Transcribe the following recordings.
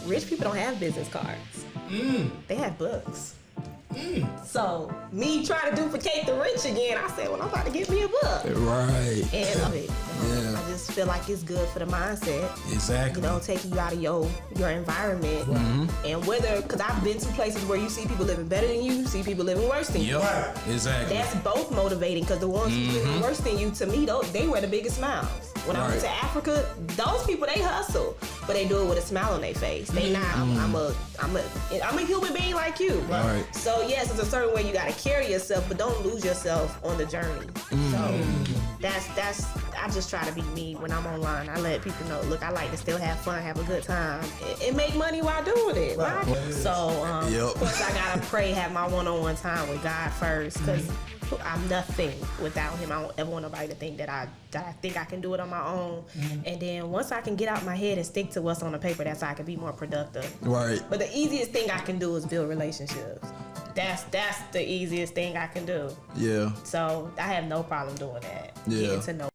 rich people don't have business cards. They have books. So me trying to duplicate the rich again, I said, well, I'm about to get me a book. Right. And I just feel like it's good for the mindset. Exactly. You know, taking you out of your environment. And whether, because I've been to places where you see people living better than you, see people living worse than you. Right. Exactly. That's both motivating, because the ones who living worse than you, to me, they were the biggest smiles. When I went to Africa, those people, they hustle, but they do it with a smile on their face. They not, I'm a human being like you. Right. So yes, it's a certain way you gotta carry yourself, but don't lose yourself on the journey. So that's I just try to be me when I'm online. I let people know, look, I like to still have fun, have a good time, and make money while doing it. Right? So of course I gotta pray, have my one-on-one time with God first, because I'm nothing without him. I don't ever want nobody to think that I think I can do it on my own. And then once I can get out my head and stick to what's on the paper, that's how I can be more productive. Right. But the easiest thing I can do is build relationships. That's the easiest thing I can do. Yeah. So I have no problem doing that. Yeah. Getting to know.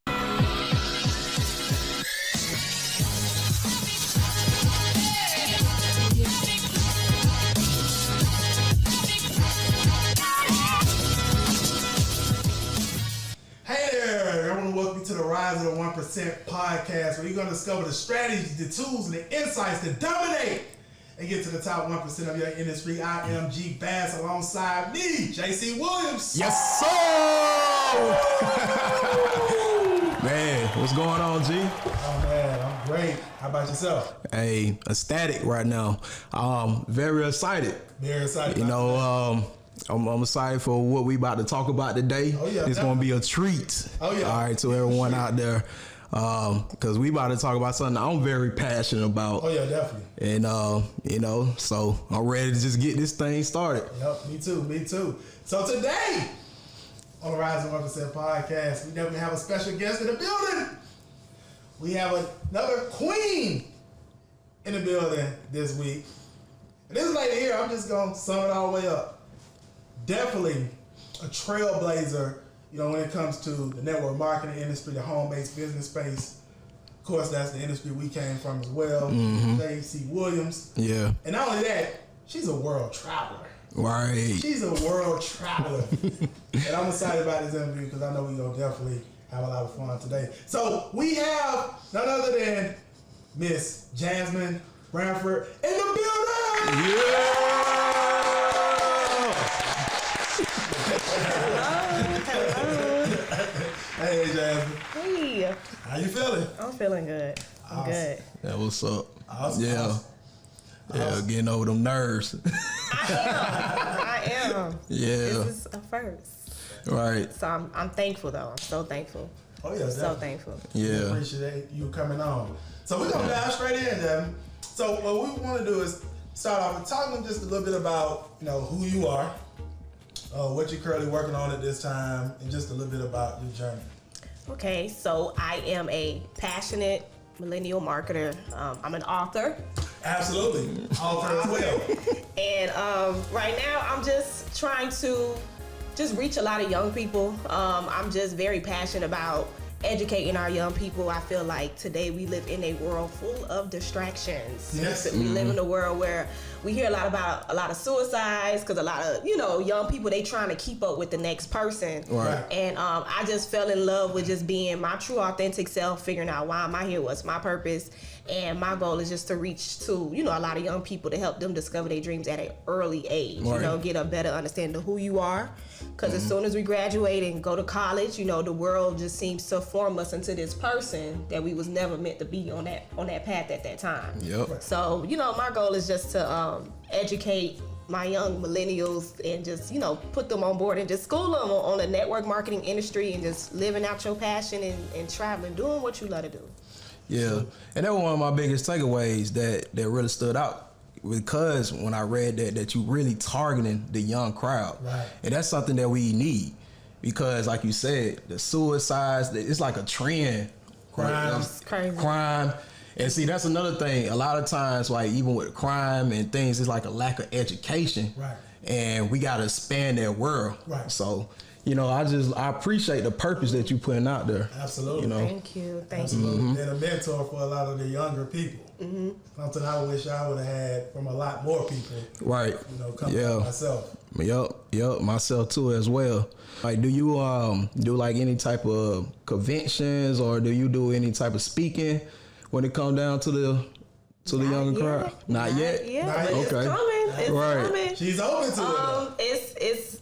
To the Rise of the 1% podcast, where you're going to discover the strategies, the tools, and the insights to dominate and get to the top 1% of your industry. I am G Bass alongside me, JC Williams. Yes, sir! Man, what's going on, G? Oh, man, I'm great. How about yourself? Hey, ecstatic right now. Very excited. Very excited. You know, I'm excited for what we about to talk about today. Oh, yeah, it's going to be a treat. Oh, yeah. All right, to everyone out there. Because we about to talk about something I'm very passionate about. Oh, yeah, definitely. And, you know, so I'm ready to just get this thing started. Yep, me too. So today, on the Rise of the 1% podcast, we definitely have a special guest in the building. We have another queen in the building this week. And this lady here, I'm just going to sum it all the way up. Definitely a trailblazer, you know, when it comes to the network marketing industry, the home-based business space. Of course, that's the industry we came from as well. J.C. Williams. Yeah. And not only that, she's a world traveler. Right. She's a world traveler. And I'm excited about this interview because I know we're going to definitely have a lot of fun today. So we have none other than Miss Jasmine Branford in the building. Yeah. Hello. Hey, Jasmine. Hey. How you feeling? I'm feeling good. I'm good. Yeah, what's up? Awesome. Yeah. Yeah, getting over them nerves. I am. Yeah. This is a first. Right. So I'm thankful, though. I'm so thankful. Oh, yeah. So thankful. Yeah. We appreciate you coming on. So we're going to dive straight in, Jasmine. So what we want to do is start off with talking just a little bit about, you know, who you are, what you're currently working on at this time, and just a little bit about your journey. Okay, so I am a passionate millennial marketer. I'm an author. Absolutely. Author as well. And right now I'm just trying to just reach a lot of young people. I'm just very passionate about educating our young people. I feel like today we live in a world full of distractions. Yes. We live in a world where we hear a lot about a lot of suicides because a lot of, you know, young people, they trying to keep up with the next person. Right. And I just fell in love with just being my true authentic self, figuring out why am I here, what's my purpose. And my goal is just to reach to, you know, a lot of young people to help them discover their dreams at an early age, right. You know, get a better understanding of who you are. Because as soon as we graduate and go to college, you know, the world just seems to form us into this person that we was never meant to be on that path at that time. Yep. So, you know, my goal is just to educate my young millennials and just, you know, put them on board and just school them on the network marketing industry and just living out your passion and traveling, doing what you love to do. Yeah, and that was one of my biggest takeaways that really stood out. Because when I read that you really targeting the young crowd. Right. And that's something that we need. Because like you said, the suicides, it's like a trend. Crime. It's crazy. Crime. And see, that's another thing. A lot of times, like even with crime and things, it's like a lack of education. Right. And we got to expand that world. Right. So, you know, I appreciate the purpose that you putting out there. Absolutely. You know? Thank you. Absolutely. And a mentor for a lot of the younger people. Something I wish I would have had from a lot more people. Right. You know, coming from myself. Yep, myself too as well. Like, do you do like any type of conventions, or do you do any type of speaking when it comes down to the younger crowd? Not yet. Yeah, Not but yet. it's coming. It's coming. She's open to it. It's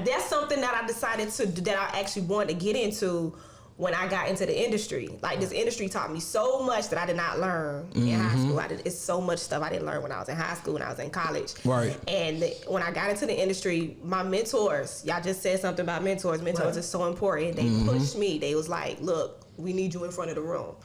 that's something that I decided that I actually wanted to get into when I got into the industry. Like, this industry taught me so much that I did not learn in high school. It's so much stuff I didn't learn when I was in high school, when I was in college. Right. And when I got into the industry, my mentors, y'all just said something about mentors. Mentors is so important. They pushed me. They was like, look, we need you in front of the room.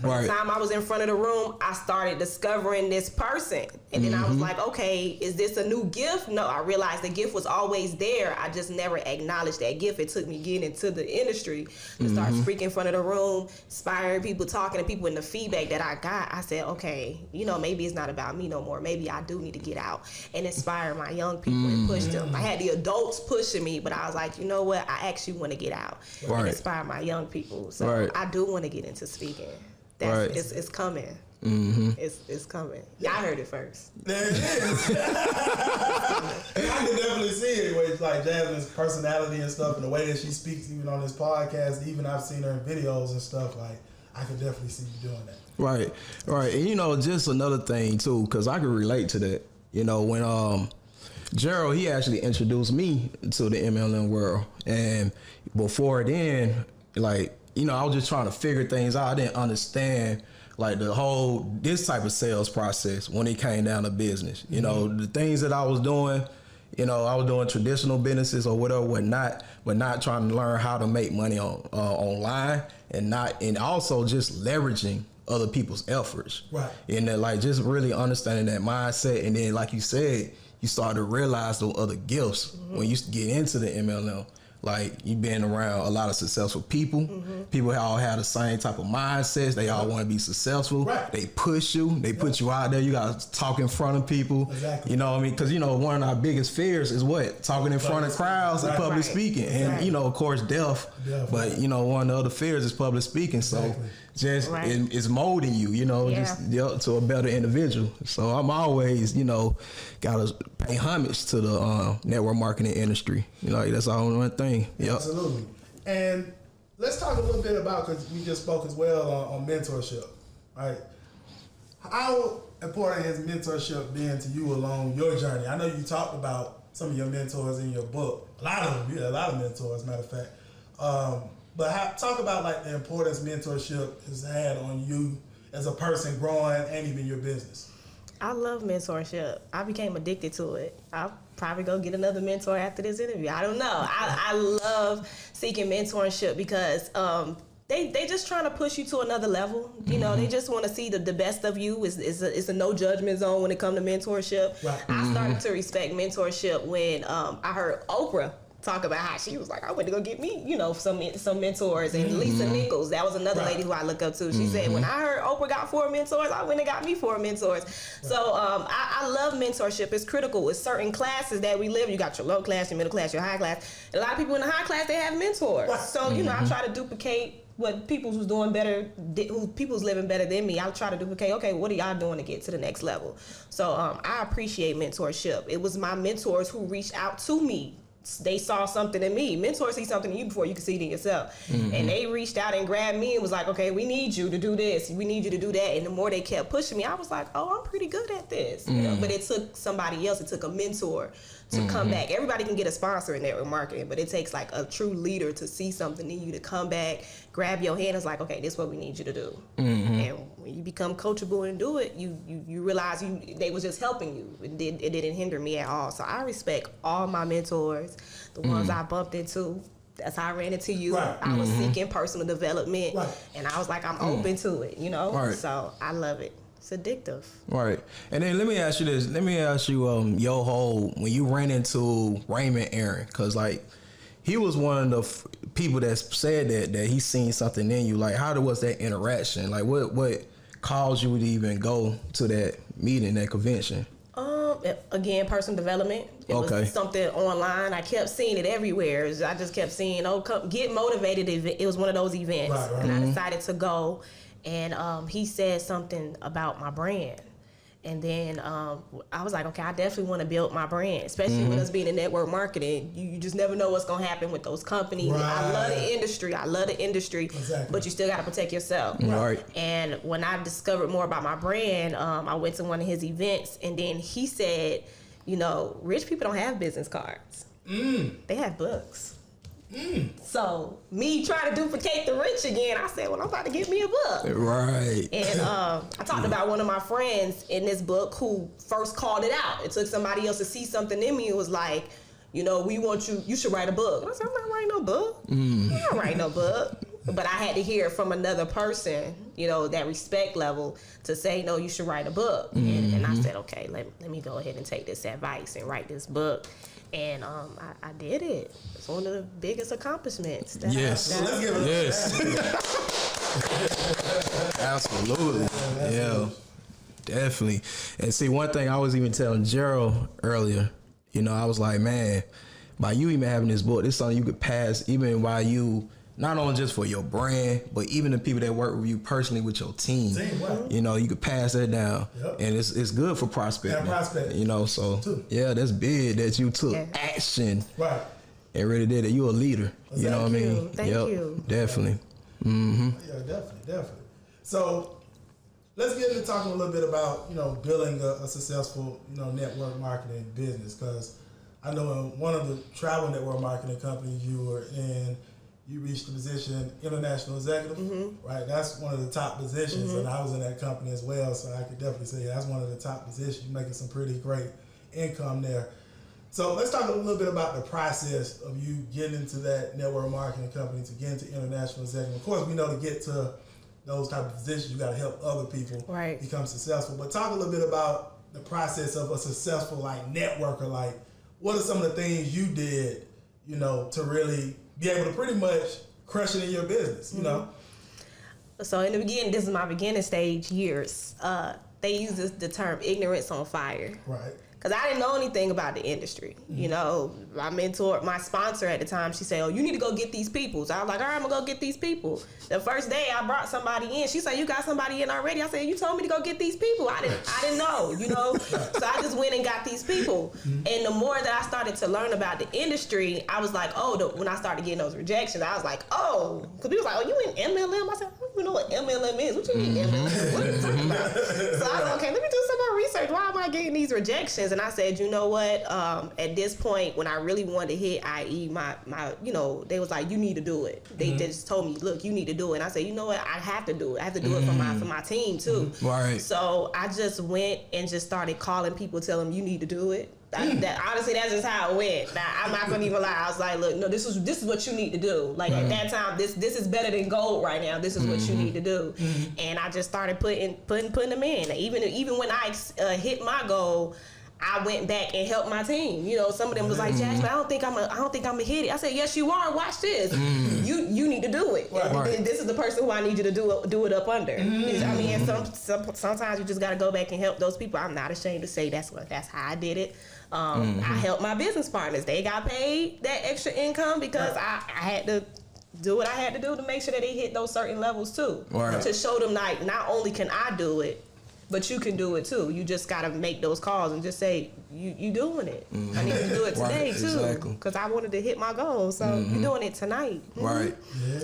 By the time I was in front of the room, I started discovering this person. And then I was like, okay, is this a new gift? No, I realized the gift was always there. I just never acknowledged that gift. It took me getting into the industry to start speaking in front of the room, inspiring people, talking to people, and the feedback that I got, I said, okay, you know, maybe it's not about me no more. Maybe I do need to get out and inspire my young people and push them. I had the adults pushing me, but I was like, you know what? I actually want to get out and inspire my young people. So I do want to get into speaking. It's coming. It's coming. Y'all heard it first. There it is. I can definitely see it with like Jasmine's personality and stuff, and the way that she speaks even on this podcast. Even I've seen her in videos and stuff. Like, I can definitely see you doing that. Right. And you know, just another thing too, because I can relate to that. You know, when Gerald, he actually introduced me to the MLM world, and before then, like, you know, I was just trying to figure things out. I didn't understand like this type of sales process when it came down to business. You know, the things that I was doing, you know, I was doing traditional businesses or whatever, but not trying to learn how to make money online, and also just leveraging other people's efforts. Right. And then, like, just really understanding that mindset. And then, like you said, you start to realize those other gifts when you get into the MLM. Like, you've been around a lot of successful people. People all have the same type of mindsets. They all want to be successful. Right. They push you. They put you out there. You got to talk in front of people. Exactly. You know what I mean? Because, you know, one of our biggest fears is what? Talking in front of crowds and public speaking. And, you know, of course, deaf. But, you know, one of the other fears is public speaking. So just it's molding you, you know, just to a better individual. So I'm always, you know, got to pay homage to the network marketing industry. You know, that's all one thing. Yep. Absolutely. And let's talk a little bit about, because we just spoke as well on mentorship, right? How important has mentorship been to you along your journey? I know you talked about some of your mentors in your book. A lot of them. You had a lot of mentors, matter of fact. But talk about like the importance mentorship has had on you as a person growing and even your business. I love mentorship. I became addicted to it. I'll probably go get another mentor after this interview. I don't know. I love seeking mentorship because they just trying to push you to another level. You know, they just want to see the best of you. It's a no judgment zone when it comes to mentorship. Right. I started to respect mentorship when I heard Oprah talk about how she was like, I went to go get me, you know, some mentors. And Lisa Nichols, that was another lady who I look up to. She said, when I heard Oprah got 4 mentors, I went and got me 4 mentors. So I love mentorship. It's critical. It's certain classes that we live. You got your low class, your middle class, your high class. And a lot of people in the high class, they have mentors. So, you know, I try to duplicate what people who's doing better, people's living better than me. I'll try to duplicate, okay, what are y'all doing to get to the next level? So I appreciate mentorship. It was my mentors who reached out to me. They saw something in me. Mentors see something in you before you can see it in yourself. And they reached out and grabbed me and was like, okay, we need you to do this. We need you to do that. And the more they kept pushing me, I was like, oh, I'm pretty good at this. You know? But it took somebody else. It took a mentor to come back. Everybody can get a sponsor in network marketing, but it takes like a true leader to see something in you, to come back, grab your hand. It's like, okay, this is what we need you to do. And when you become coachable and do it, you realize they was just helping you. It didn't hinder me at all. So I respect all my mentors, the ones I bumped into. That's how I ran into you. I was seeking personal development, and I was like, I'm open to it, you know? So I love it. It's addictive. Right. And then let me ask you this. Let me ask you, your whole, when you ran into Raymond Aaron, because like, he was one of the people that said that he's seen something in you. Like, how was that interaction? Like, what caused you to even go to that meeting, that convention? Again, personal development. It was something online. I kept seeing it everywhere. I just kept seeing, come get motivated. It was one of those events. And I decided to go. and he said something about my brand. And then I was like, okay, I definitely want to build my brand, especially with us being in network marketing. You just never know what's going to happen with those companies. Right. I love the industry, Exactly. but you still got to protect yourself. Right. And when I discovered more about my brand, I went to one of his events, and then he said, you know, rich people don't have business cards. They have books. So me trying to duplicate the rich again, I said, well, I'm about to get me a book. Right. And I talked about one of my friends in this book who first called it out. It took somebody else to see something in me. It was like, you know, we want you should write a book. And I said, I'm not writing no book. I'm not writing no book. But I had to hear it from another person, you know, that respect level to say, no, you should write a book. And I said, okay, let me go ahead and take this advice and write this book. And I did it. It's one of the biggest accomplishments. Yes. Let's give it Yes. Absolutely. Yeah. Definitely. And see, one thing I was even telling Gerald earlier, you know, I was like, man, by you even having this book, this is something you could pass even while you, not only just for your brand, but even the people that work with you personally with your team. You know, you could pass that down. Yep. And it's good for prospecting. Yeah, prospecting. You know, so yeah, that's big that you took action Right. and really did it. You a leader. You know what I mean? Thank you. Definitely. Yeah, definitely. So let's get into talking a little bit about, you know, building a successful, you know, network marketing business, because I know in one of the travel network marketing companies you were in, you reached the position international executive, right? That's one of the top positions, and I was in that company as well, so I could definitely say that's one of the top positions. You're making some pretty great income there. So let's talk a little bit about the process of you getting into that network marketing company to get into international executive. Of course, we know to get to those type of positions, you got to help other people become successful. But talk a little bit about the process of a successful like networker. Like, what are some of the things you did, you know, to really be able to pretty much crush it in your business, you know? So in the beginning, this is my beginning stage years. They use the term ignorance on fire. Right. Because I didn't know anything about the industry. You know, my mentor, my sponsor at the time, she said, oh, you need to go get these people. So I was like, all right, I'm going to go get these people. The first day I brought somebody in. She said, you got somebody in already? I said, you told me to go get these people. I didn't know, you know. So I just went and got these people. And the more that I started to learn about the industry, I was like, when I started getting those rejections, I was like, oh. Because people was like, oh, you in MLM? I said, I don't even know what MLM is. What you mean MLM? What are you talking about? So I was like, okay, let me do some more research. Why am I getting these rejections? And I said, you know what? At this point, when I really wanted to hit IE, my you know, they was like, you need to do it. They just told me, look, you need to do it. And I said, you know what? I have to do it. I have to do it for my team too. Right. So I just went and just started calling people, telling them you need to do it. Honestly, that's just how it went. Now, I'm not gonna even lie. I was like, look, no, this is what you need to do. Like at that time, this is better than gold right now. This is what you need to do. And I just started putting them in. Even when I hit my goal, I went back and helped my team. You know, some of them was like, Jasmine, I don't think I'm gonna hit it. I said, yes, you are. Watch this. You need to do it. Right. This is the person who I need you to do it up under. I mean, and sometimes you just got to go back and help those people. I'm not ashamed to say that's how I did it. I helped my business partners. They got paid that extra income because I had to do what I had to do to make sure that they hit those certain levels too. Right. To show them like, not only can I do it, but you can do it too. You just gotta make those calls and just say, you doing it. I need you to do it today too. Because I wanted to hit my goal. So you're doing it tonight. Right.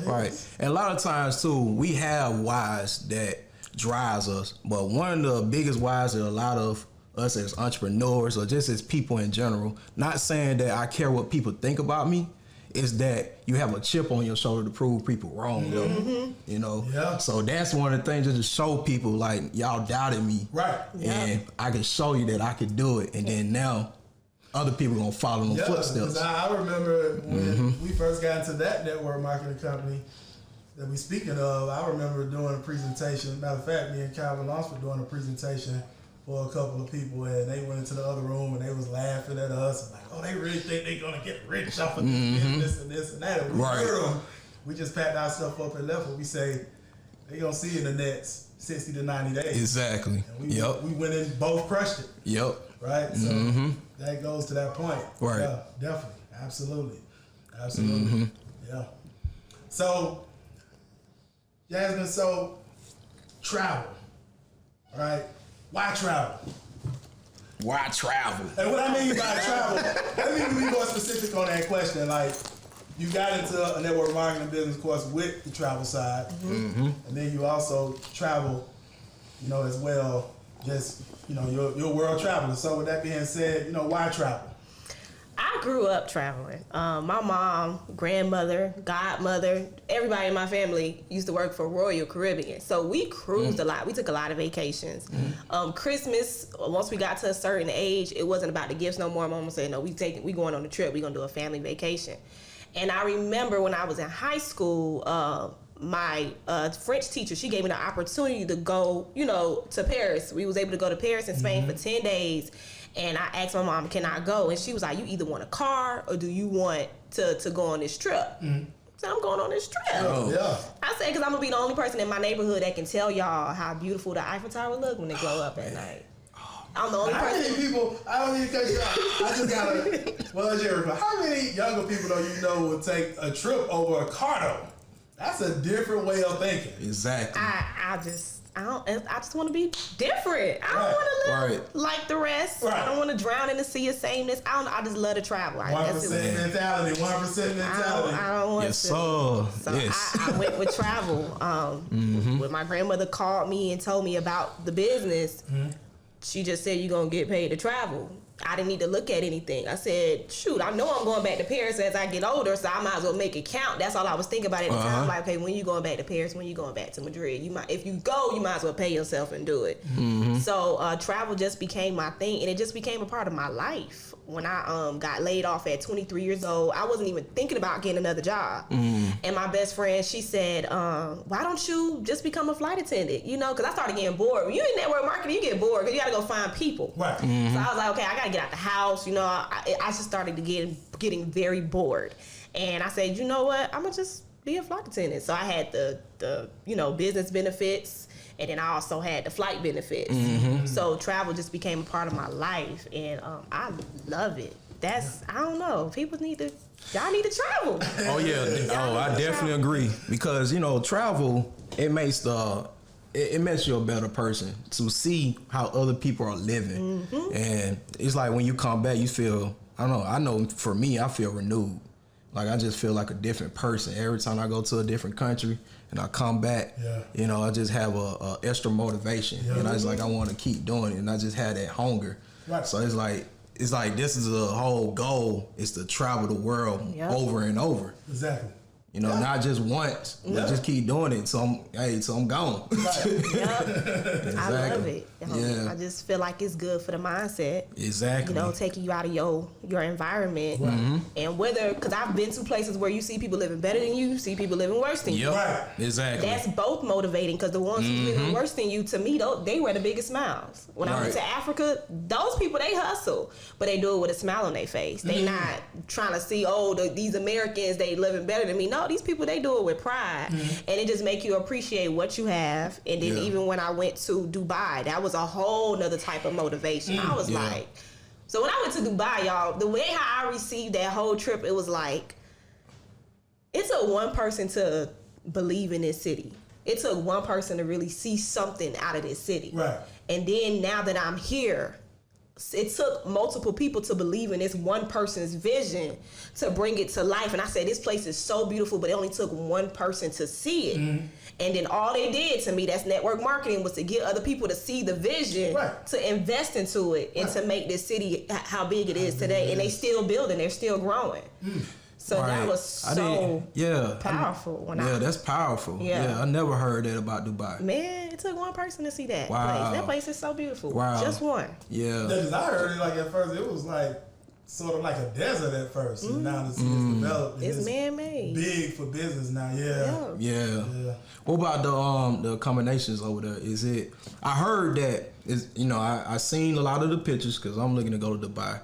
Right. And a lot of times too, we have whys that drives us. But one of the biggest whys that a lot of us as entrepreneurs or just as people in general, not saying that I care what people think about me, is that you have a chip on your shoulder to prove people wrong, though. You know? Yeah. So that's one of the things, just to show people, like, y'all doubted me. Right. And I can show you that I could do it. And then now, other people going to follow in footsteps. I remember when we first got into that network marketing company that we speaking of, I remember doing a presentation. Matter of fact, me and Calvin Lawrence were doing a presentation for a couple of people, and they went into the other room and they was laughing at us and like, oh, they really think they're gonna get rich off of this and this and that. And we heard them. We just packed our stuff up and left. But we say they gonna see in the next 60 to 90 days. Exactly. And we went in, both crushed it. Yep. Right. So that goes to that point. Right. Yeah, definitely. Absolutely. Yeah. So, Jasmine, travel. All right? Why travel? Why travel? And what I mean by travel, let me be more specific on that question. Like, you got into a network marketing business course with the travel side, and then you also travel, as well. Just, you're a world traveler. So with that being said, why travel? I grew up traveling. My mom, grandmother, godmother, everybody in my family used to work for Royal Caribbean. So we cruised a lot. We took a lot of vacations. Christmas, once we got to a certain age, it wasn't about the gifts no more. Mama said, no, we going on a trip. We going to do a family vacation. And I remember when I was in high school, my French teacher, she gave me the opportunity to go, to Paris. We was able to go to Paris and Spain for 10 days. And I asked my mom, can I go? And she was like, you either want a car or do you want to go on this trip? So I'm going on this trip. Oh. Yeah. I said, because I'm going to be the only person in my neighborhood that can tell y'all how beautiful the Eiffel Tower look when it glow up at night. I'm the only person. I don't need to cut you off. I just gotta, Jericho, how many younger people would take a trip over a car though? That's a different way of thinking. Exactly. I just want to be different. I don't want to live like the rest. Right. I don't want to drown in the sea of sameness. I just love to travel. 1% mentality. 1% mentality. I don't want to. So yes. I went with travel. When my grandmother called me and told me about the business, she just said, you're going to get paid to travel. I didn't need to look at anything. I said, shoot, I know I'm going back to Paris as I get older, so I might as well make it count. That's all I was thinking about at the time. Like, okay, when you going back to Paris, when you going back to Madrid, if you go, you might as well pay yourself and do it. So travel just became my thing, and it just became a part of my life. When I got laid off at 23 years old, I wasn't even thinking about getting another job. And my best friend, she said, why don't you just become a flight attendant? Because I started getting bored. When you're in network marketing, you get bored because you got to go find people. Right. So I was like, okay, I got to get out the house. I just started getting very bored. And I said, you know what? I'm going to just be a flight attendant. So I had the business benefits. And then I also had the flight benefits. So travel just became a part of my life. And I love it. I don't know. Y'all need to travel. Oh, yeah. I definitely agree. Because, travel, it makes you a better person to see how other people are living. And it's like when you come back, you feel, I know for me, I feel renewed. Like I just feel like a different person every time I go to a different country and I come back. I just have a extra motivation, and I just I want to keep doing it, and I just had that hunger. Right. So it's like this is the whole goal is to travel the world over and over. Exactly. Not just once, but just keep doing it. So I'm gone. Right. Exactly. I love it. Yeah. I just feel like it's good for the mindset. Exactly. Taking you out of your environment. And because I've been to places where you see people living better than you see people living worse than you. Right. Exactly. That's both motivating because the ones who living worse than you, to me, they wear the biggest smiles. When I went to Africa, those people, they hustle, but they do it with a smile on their face. They not trying to see, these Americans, they living better than me. No, these people, they do it with pride. And it just make you appreciate what you have. And then even when I went to Dubai, that was a whole nother type of motivation. I was like, so when I went to Dubai, y'all, the way how I received that whole trip, it was like, it took one person to believe in this city. It took one person to really see something out of this city. Right. And then now that I'm here, it took multiple people to believe in this one person's vision to bring it to life. And I said, this place is so beautiful, but it only took one person to see it. And then all they did to me, that's network marketing, was to get other people to see the vision, to invest into it, and to make this city how big it is today. And they still building, they're still growing. So that was so powerful. That's powerful. Yeah, I never heard that about Dubai. Man, it took one person to see that place. That place is so beautiful. Wow. Just one. Yeah, because I heard it at first, it was sort of like a desert at first. And now the city is developed. It's man-made. Big for business now. Yeah. What about the accommodations over there? Is it? I heard that I seen a lot of the pictures because I'm looking to go to Dubai,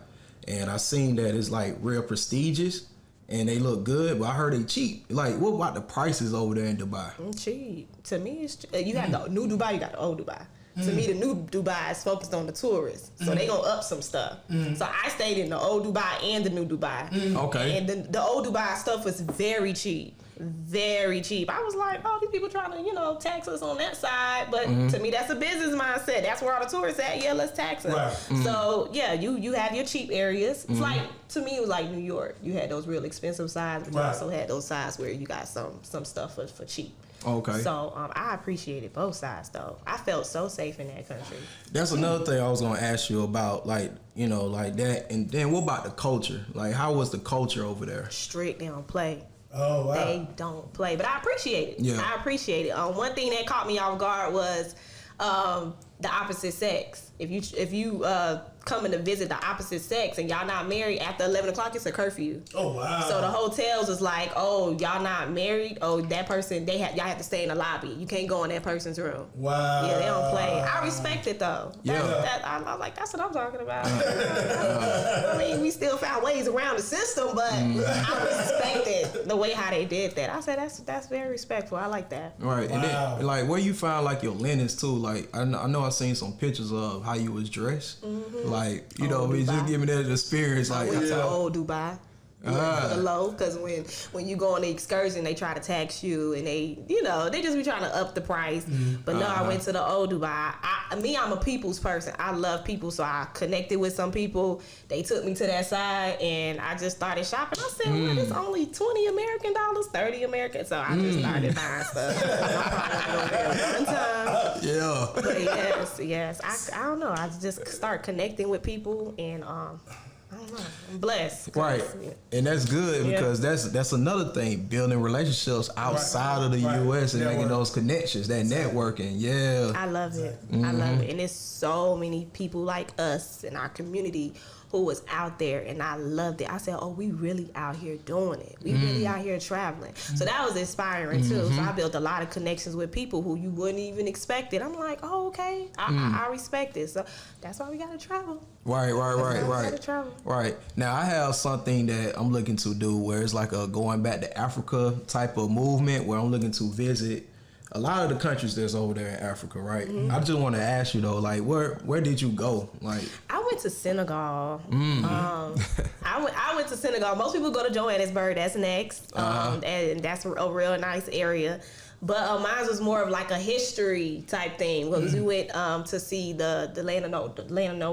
and I seen that it's real prestigious. And they look good, but I heard they cheap. What about the prices over there in Dubai? Cheap. To me, it's you got the new Dubai, you got the old Dubai. To me, the new Dubai is focused on the tourists, so they gonna up some stuff. So I stayed in the old Dubai and the new Dubai. Okay. And the old Dubai stuff was very cheap. very cheap. I was like, oh, these people trying to, tax us on that side. But to me, that's a business mindset. That's where all the tourists at. Yeah, let's tax them. Right. So, yeah, you have your cheap areas. It's like, to me, it was like New York. You had those real expensive sides, but you also had those sides where you got some stuff for cheap. Okay. So I appreciated both sides, though. I felt so safe in that country. That's another thing I was gonna ask you about, like that. And then what about the culture? Like, how was the culture over there? Strict. They don't play. Oh wow. They don't play, but I appreciate it. Yeah. I appreciate it. One thing that caught me off guard was the opposite sex. If you coming to visit the opposite sex and y'all not married after 11 o'clock, it's a curfew. Oh wow. So the hotels is like, oh, y'all not married. Oh, that person, y'all have to stay in the lobby. You can't go in that person's room. Wow. Yeah, they don't play. I respect it though. Yeah. I was like, that's what I'm talking about. I mean, we still found ways around the system, but I respected the way how they did that. I said that's very respectful. I like that. Right. Wow. And then, like, where you find like your linens too? Like, I know I seen some pictures of how you was dressed. Like, just give me that experience. Like, I went to old Dubai. For the low, because when you go on the excursion, they try to tax you, and they just be trying to up the price. But no, I went to the old Dubai. I'm a people's person. I love people, so I connected with some people. They took me to that side, and I just started shopping. I said, well, it's only $20 American, 30 American. So I just started buying stuff. I'm probably go there one time. Yeah. But yes. I don't know. I just start connecting with people, and I don't know. I'm blessed. Right. And that's good because that's another thing, building relationships outside of the U.S. and making those connections, that networking. Yeah. I love it. I love it. And there's so many people like us in our community who was out there, and I loved it. I said, oh, we really out here doing it. We really out here traveling. So that was inspiring too. So I built a lot of connections with people who you wouldn't even expect it. I'm like, oh, okay. I respect it. So that's why we gotta travel. Right. Gotta travel. Right. Now I have something that I'm looking to do where it's like a going back to Africa type of movement where I'm looking to visit a lot of the countries that's over there in Africa, right? I just want to ask you though, like, where did you go? Like, I went to Senegal. I went to Senegal. Most people go to Johannesburg. That's next, and that's a real nice area. But mine was more of like a history type thing. We went to see the land of no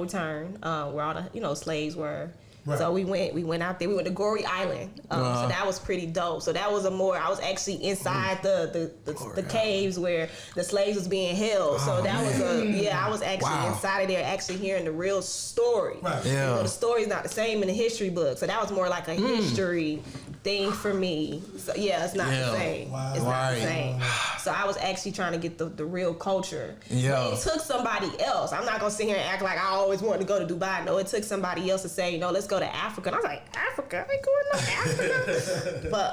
return, where all the slaves were. Right. So we went out there. We went to Goree Island. So that was pretty dope. So that was I was actually inside the caves where the slaves was being held. So that was I was actually inside of there, actually hearing the real story. Right. Yeah. The story's not the same in the history book. So that was more like a history thing for me. So it's not the same. Wow. It's not the same. So I was actually trying to get the real culture. Yeah. It took somebody else. I'm not gonna sit here and act like I always wanted to go to Dubai. No, it took somebody else to say, no, let's go to Africa. And I was like, Africa? I ain't going to Africa. But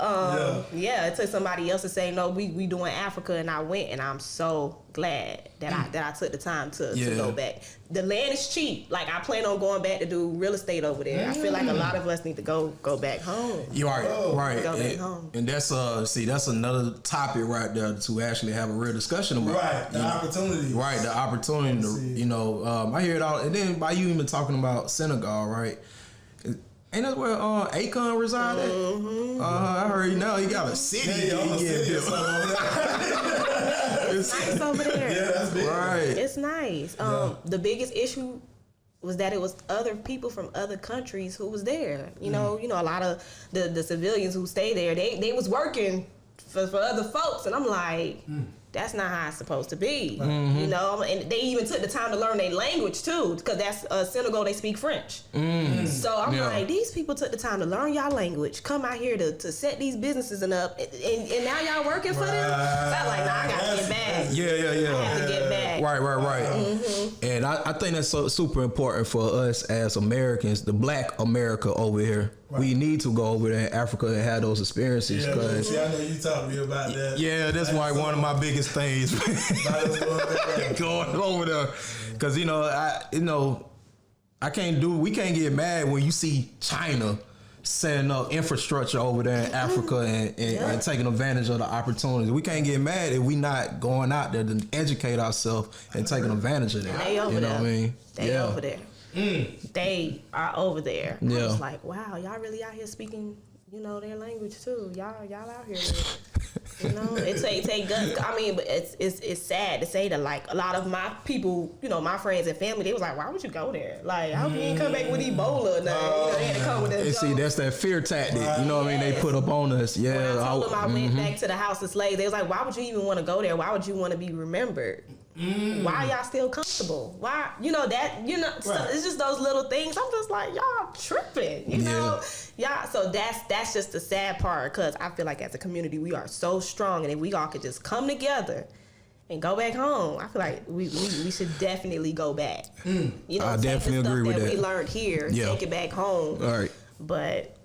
it took somebody else to say, no, we doing Africa, and I went, and I'm so glad that I took the time to go back. The land is cheap. Like, I plan on going back to do real estate over there. I feel like a lot of us need to go back home. You are right. Go back home. And that's that's another topic right there to actually have a real discussion about. Right, the opportunity. Right, the opportunity. I hear it all. And then by you even talking about Senegal, right? Ain't that where Akon resided? I heard now he got a city. It's nice over there. Yeah, that's big. Right. It's nice. The biggest issue was that it was other people from other countries who was there. You know, a lot of the civilians who stay there, they was working for other folks, and I'm like, that's not how it's supposed to be. And they even took the time to learn their language too, because that's Senegal, they speak French. So I'm like, these people took the time to learn y'all language, come out here to set these businesses up, and now y'all working for them. So I'm like, nah, I gotta get back. Yeah. I have to get back. Right. And I think that's so super important for us as Americans, the Black America over here. Right. We need to go over there in Africa and have those experiences. I know you talked to me about that. Yeah, that's why one of my biggest things going over there, because we can't get mad when you see China setting up infrastructure over there in Africa and taking advantage of the opportunities. We can't get mad if we not going out there to educate ourselves and taking advantage of that. They over there. What I mean? They over there. They are over there. I was like, wow, y'all really out here speaking you know, their language too. Y'all out here with it. You know, it take guts. I mean, but it's sad to say that, like, a lot of my people, you know, my friends and family, they was like, why would you go there? Like, how can you come back with Ebola? You know, they had to come with that. And see, that's that fear tactic. You know what I mean? They put up on us. Yeah. When I told them I went back to the House of Slaves, they was like, why would you even want to go there? Why would you want to be remembered? Why y'all still comfortable? Why, you know, that, you know, so it's just those little things. I'm just like, y'all tripping, you know? Yeah, so that's just the sad part, because I feel like as a community, we are so strong, and if we all could just come together and go back home, I feel like we should definitely go back. You know, I definitely the stuff agree with that. We learned here, take it back home. All right. But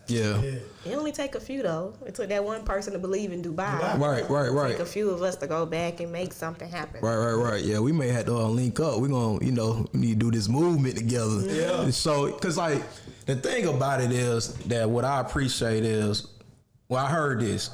it only take a few, though. It took that one person to believe in Dubai. Right. Take a few of us to go back and make something happen. Right. Yeah, we may have to link up. We're going to, you know, we need to do this movement together. Yeah. So, because, like, the thing about it is that what I appreciate is, well, I heard this,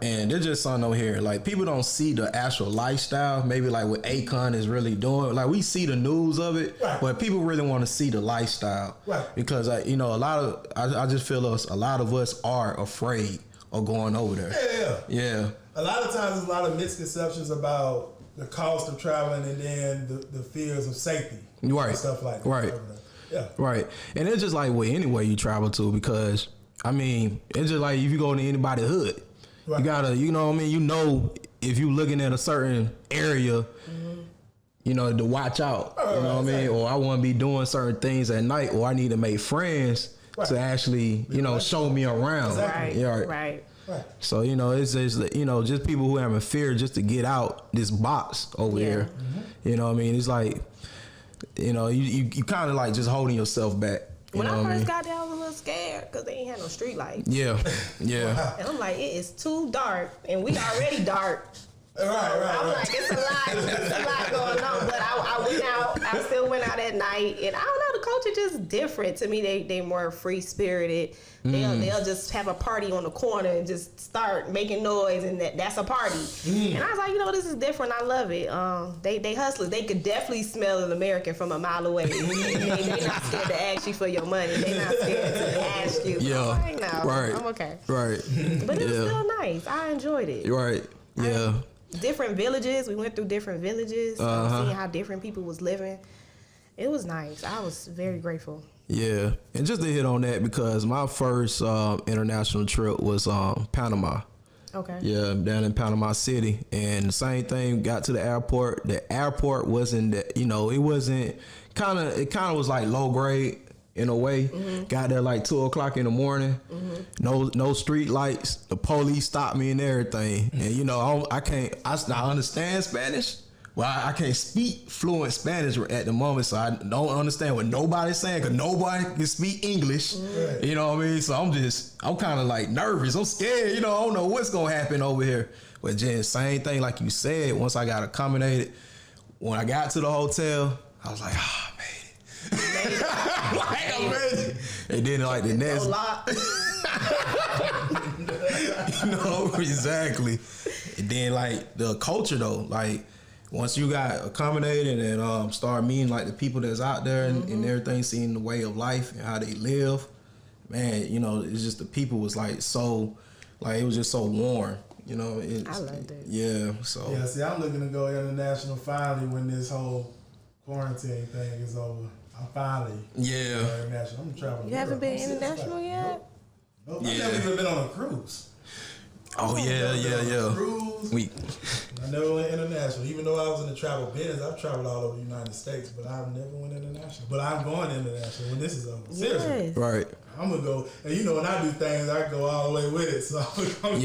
and there's just something over here. Like, people don't see the actual lifestyle, maybe like what Akon is really doing. Like, we see the news of it, but people really want to see the lifestyle. Right. Because, you know, I just feel a lot of us are afraid of going over there. Yeah. A lot of times there's a lot of misconceptions about the cost of traveling, and then the fears of safety. Right. And stuff like that. Right. Yeah. Right. And it's just like anywhere you travel to, because, I mean, it's just like if you go to anybody's hood, you gotta, you know what I mean? You know, if you looking at a certain area, you know, to watch out. You know what I mean? Or I want to be doing certain things at night, or I need to make friends to actually, you know, show me around. Right. So, you know, it's just, you know, just people who having fear just to get out this box over here. You know what I mean? It's like, you know, you kind of like just holding yourself back. When I first got there, I was a little scared because they ain't had no street lights. Yeah. And I'm like, it is too dark, and we already dark. I'm like, it's a lot going on. But I went out. I still went out at night, and I don't know, the culture just different to me. They more free spirited. They'll just have a party on the corner and just start making noise, and that's a party. And I was like, you know, this is different. I love it. They hustlers. They could definitely smell an American from a mile away. They not scared to ask you for your money. They not scared to ask you. I'm okay. Right. But it was still nice. I enjoyed it. Right. Yeah. Different villages. We went through different villages, seeing how different people was living. It was nice. I was very grateful. Yeah, and just to hit on that, because my first international trip was Panama. Okay. Yeah, down in Panama City, and the same thing. Got to the airport. The airport wasn't that, you know, it wasn't it kind of was like low grade in a way. Got there like 2:00 in the morning. No street lights. The police stopped me and everything. And you know, I understand Spanish. Well, I can't speak fluent Spanish at the moment, so I don't understand what nobody's saying, because nobody can speak English. You know what I mean? So I'm kind of like nervous. I'm scared. You know, I don't know what's going to happen over here. But then same thing like you said, once I got accommodated, when I got to the hotel, I was like, I made it. I made it. And then like the next... You know, exactly. And then like the culture though, like, once you got accommodated and start meeting like the people that's out there and everything, seeing the way of life and how they live, man, you know, it's just the people was like so, like it was just so warm, you know. I loved it. Yeah, so. Yeah, see, I'm looking to go international finally when this whole quarantine thing is over. I'm finally international. I'm gonna travel. You haven't been international yet? Nope. I've never even been on a cruise. Oh yeah. Cruise. I never went international. Even though I was in the travel business, I've traveled all over the United States, but I've never went international. But I'm going international when this is over. Seriously. Yes. Right. I'm gonna go, and you know, when I do things, I go all the way with it. So and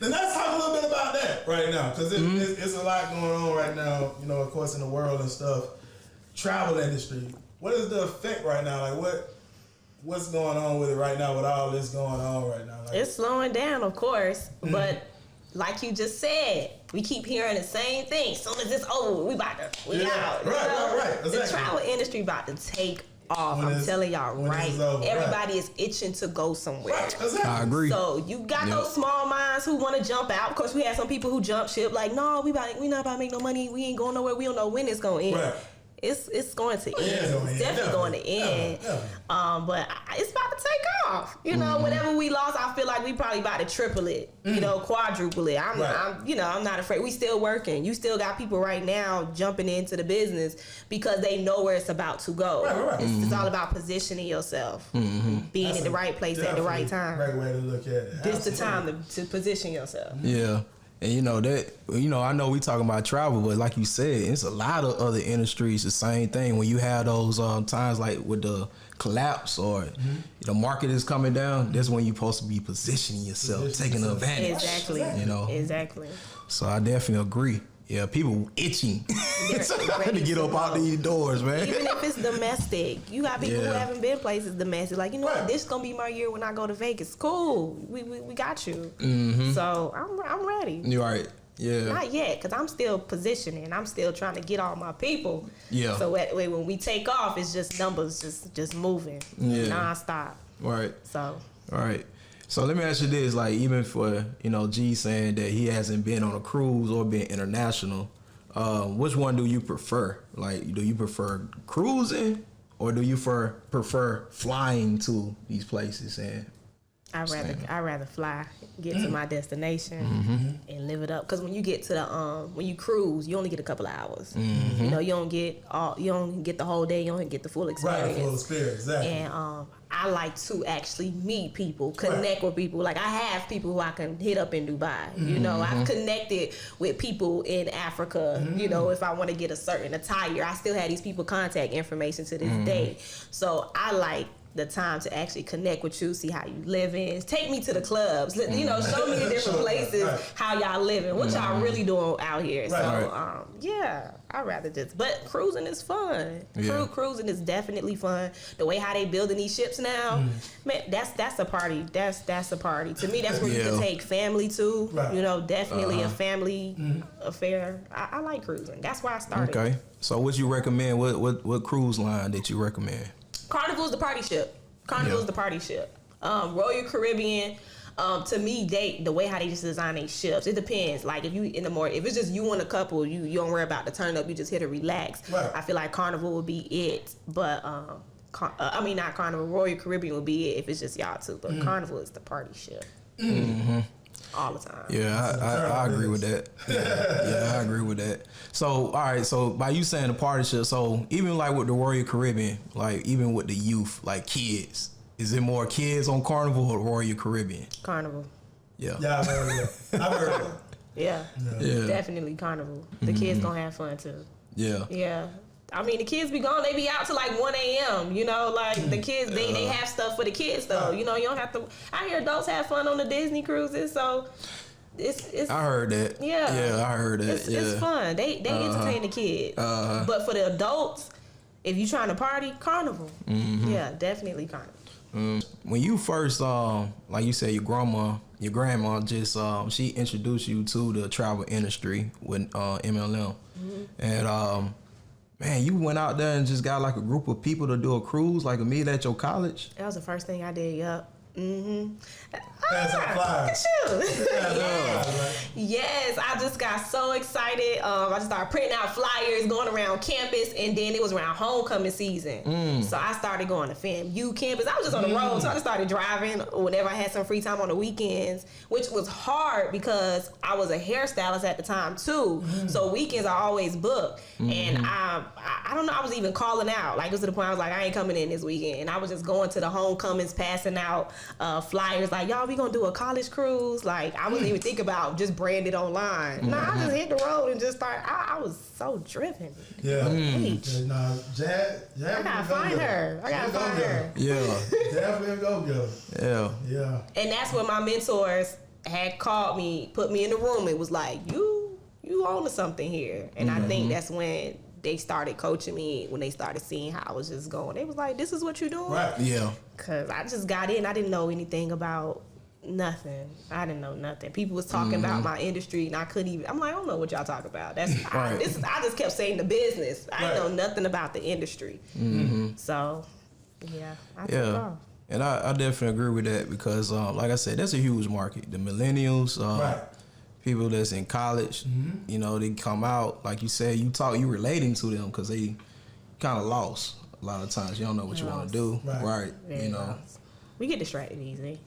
let's talk a little bit about that right now, because it's a lot going on right now. You know, of course, in the world and stuff. Travel industry. What is the effect right now? Like what's going on with it right now, with all this going on right now? Like, it's slowing down, of course, but like you just said, we keep hearing the same thing. As soon as it's over, we out. Right. Exactly. The travel industry about to take off. I'm telling y'all, right? Everybody is itching to go somewhere. Right. Exactly. I agree. So you got those small minds who want to jump out. Of course, we had some people who jump ship. Like, no, we not about to make no money. We ain't going nowhere. We don't know when it's going to end. Right. It's going to end. It's definitely going to end. But it's about take off. You know, whatever we lost, I feel like we probably about to triple it. You know, quadruple it. I'm not afraid. We still working. You still got people right now jumping into the business because they know where it's about to go. Right. It's all about positioning yourself, being in the right place at the right time. Great way to look at it. This the time to position yourself. Yeah. And you know that, I know we talking about travel, but like you said, it's a lot of other industries, the same thing. When you have those times like with the collapse or the market is coming down, that's when you're supposed to be positioning yourself, taking advantage. Exactly. You know? Exactly. So I definitely agree. Yeah, people itching to get up out these doors, man. Even if it's domestic, you got people who haven't been places domestic. Like, what, this gonna be my year when I go to Vegas. Cool, we got you. So I'm ready. You're right. Yeah. Not yet, because I'm still positioning. I'm still trying to get all my people. Yeah. So that way, when we take off, it's just numbers just moving nonstop. Right. So. All right. So let me ask you this, like even for, G saying that he hasn't been on a cruise or been international, which one do you prefer? Like, do you prefer cruising or do you prefer flying to these places? And I'd rather fly, get to my destination, and live it up. Because when you get to the when you cruise, you only get a couple of hours. You don't get the whole day. You don't get the full experience. Right, full experience, exactly. And I like to actually meet people, connect with people. Like I have people who I can hit up in Dubai. I've connected with people in Africa. If I want to get a certain attire, I still have these people contact information to this day. So I like the time to actually connect with you, see how you living, take me to the clubs, show me the different places, how y'all living, what y'all really doing out here. So I'd rather just, but cruising is fun. Cruising is definitely fun. The way how they building these ships now, man, that's a party. That's a party. To me, that's where you can take family to. Definitely a family affair. I like cruising. That's why I started. Okay. So what you recommend? What cruise line that you recommend? Carnival's the party ship. Carnival's the party ship. Royal Caribbean, to me, the way how they just design their ships, it depends. Like if it's just you and a couple, you don't worry about the turn up, you just here to relax. Right. I feel like Carnival would be it, but not Carnival. Royal Caribbean would be it if it's just y'all two. But Carnival is the party ship. All the time. Yeah, I agree with that. Yeah, I agree with that. So, all right, so by you saying the party ship, so even like with the Royal Caribbean, like even with the youth, like kids, is it more kids on Carnival or Royal Caribbean? Carnival. Yeah, I've heard it. Yeah, definitely Carnival. The kids gonna have fun too. Yeah. I mean, the kids be gone. They be out till like 1 a.m. Like the kids, they have stuff for the kids though. You don't have to. I hear adults have fun on the Disney cruises, so it's. I heard that. Yeah, I heard that. It's fun. They entertain the kids. But for the adults, if you trying to party, Carnival. Yeah, definitely Carnival. When you first, like you said, your grandma just she introduced you to the travel industry with MLM, and man, you went out there and just got like a group of people to do a cruise, like a meet at your college? That was the first thing I did, yup. Pass out flyers. Yes, I just got so excited. I just started printing out flyers, going around campus, and then it was around homecoming season. So I started going to FAMU campus. I was just on the road, so I just started driving whenever I had some free time on the weekends, which was hard because I was a hairstylist at the time too. So weekends are always booked. And I don't know, I was even calling out. Like it was to the point I was like, I ain't coming in this weekend. And I was just going to the homecomings, passing out flyers like, y'all, we gonna do a college cruise. Like I wasn't even thinking about just branded online. I just hit the road and just started. I was so driven. Yeah. I gotta find her. Yeah. Definitely go get her. Yeah. And that's when my mentors had called me, put me in the room. It was like, you own to something here. And I think that's when they started coaching me, when they started seeing how I was just going. They was like, this is what you're doing? Right. Yeah. Because I just got in. I didn't know anything about nothing. I didn't know nothing. People was talking about my industry, and I couldn't even. I'm like, I don't know what y'all talk about. That's I just kept saying the business. I didn't know nothing about the industry. So, yeah, I took off. And I definitely agree with that because, like I said, that's a huge market. The millennials, people that's in college, they come out, like you said, you relating to them because they kind of lost a lot of times. You don't know what you want to do, right? We get distracted easy.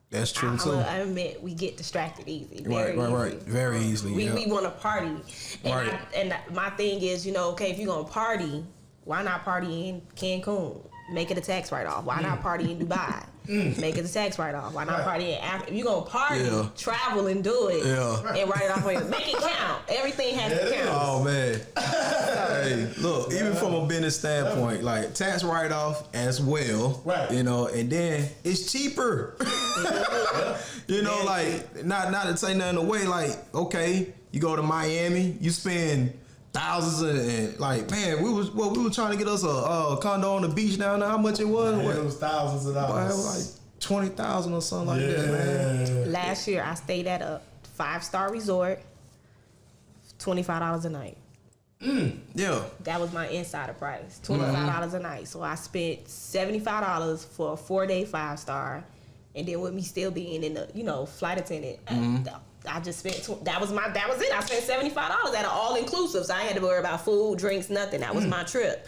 That's true too. I admit we get distracted easy. Right. Very easily. We want to party, Right. and my thing is, okay, if you're gonna party, why not party in Cancun? Make it a tax write-off. Why not party in Dubai? Make it a tax write-off. Why not party in Africa? If you're gonna party, travel and do it, and write it off on you. Make it count. Everything has to count. Oh man. Hey, look, even from a business standpoint, like tax write-off as well, right? And then it's cheaper. Like not to say nothing away. Like, okay, you go to Miami, you spend thousands and like, man, we were trying to get us a condo on the beach down there. How much it was? It was thousands of dollars. It was like 20,000 or something like that, man. Last year, I stayed at a 5-star resort, $25 a night. Yeah. That was my insider price, $25 a night. So I spent $75 for a 4-day 5-star, and then with me still being in the flight attendant. I just spent that was it. I spent $75 at an all inclusive, so I had to worry about food, drinks, nothing. That was my trip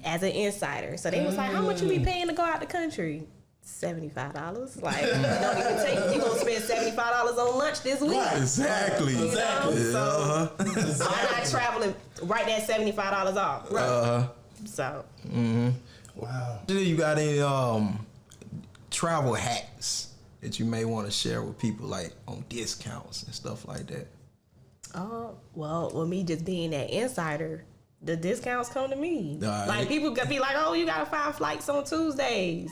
as an insider. So they was like, "How much you be paying to go out the country?" $75. Like, you don't even take. You gonna spend $75 on lunch this week? Right. Exactly. So why not traveling? Write that $75 off. Right. So. Wow. You got any travel hacks that you may want to share with people, like on discounts and stuff like that? Well, with me just being that insider, the discounts come to me. Like, people could be like, "Oh, you gotta find flights on Tuesdays."